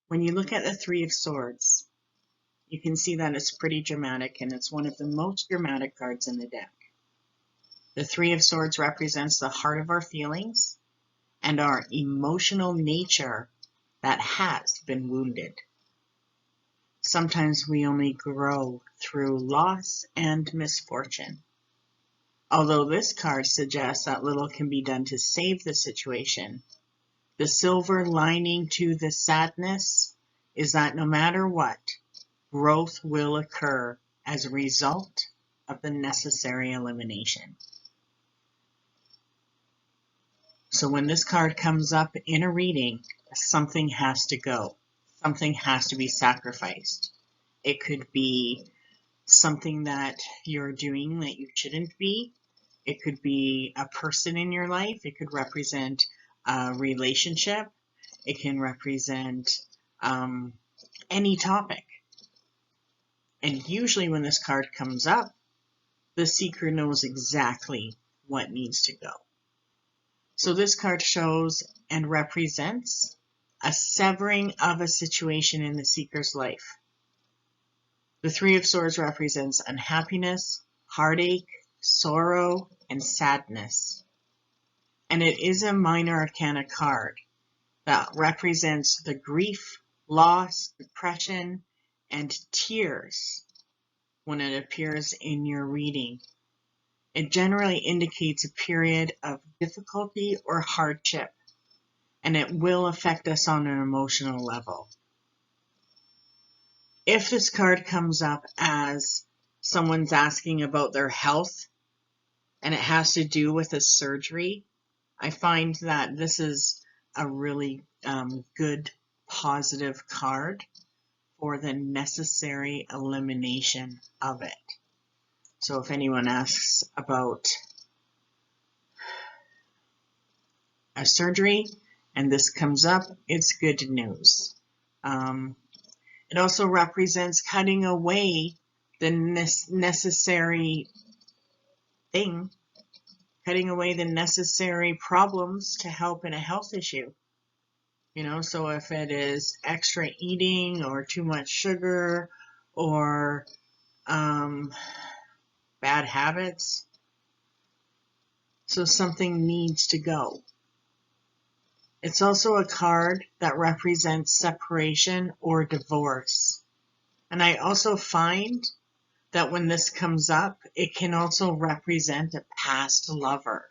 When you look at the Three of Swords, you can see that it's pretty dramatic, and it's one of the most dramatic cards in the deck. The Three of Swords represents the heart of our feelings and our emotional nature that has been wounded. Sometimes we only grow through loss and misfortune. Although this card suggests that little can be done to save the situation, the silver lining to the sadness is that no matter what, growth will occur as a result of the necessary elimination. So when this card comes up in a reading, something has to go. Something has to be sacrificed. It could be something that you're doing that you shouldn't be. It could be a person in your life. It could represent a relationship. It can represent any topic. And usually when this card comes up, the seeker knows exactly what needs to go. So this card shows and represents a severing of a situation in the seeker's life. The Three of Swords represents unhappiness, heartache, sorrow, and sadness. And it is a minor arcana card that represents the grief, loss, depression, and tears when it appears in your reading. It generally indicates a period of difficulty or hardship, and it will affect us on an emotional level. If this card comes up as someone's asking about their health and it has to do with a surgery, I find that this is a really good, positive card for the necessary elimination of it. So if anyone asks about a surgery and this comes up, it's good news. It also represents cutting away the necessary thing, cutting away the necessary problems to help in a health issue. You know, so if it is extra eating or too much sugar or bad habits, so something needs to go. It's also a card that represents separation or divorce. And I also find that when this comes up, it can also represent a past lover.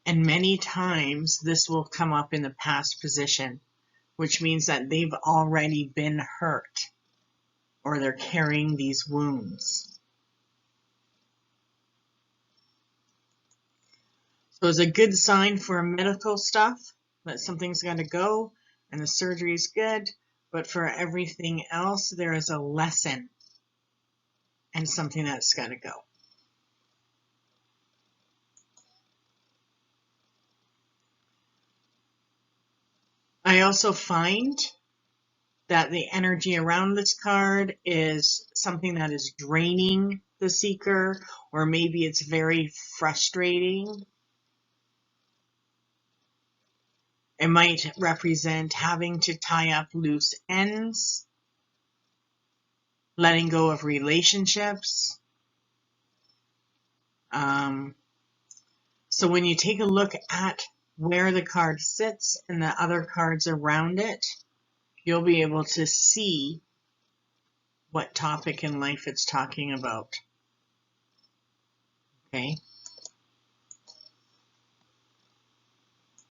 And many times this will come up in the past position, which means that they've already been hurt or they're carrying these wounds. So it's a good sign for medical stuff that something's got to go and the surgery is good, but for everything else, there is a lesson and something that's got to go. I also find that the energy around this card is something that is draining the seeker, or maybe it's very frustrating. It might represent having to tie up loose ends, letting go of relationships. So when you take a look at where the card sits and the other cards around it, you'll be able to see what topic in life it's talking about. Okay.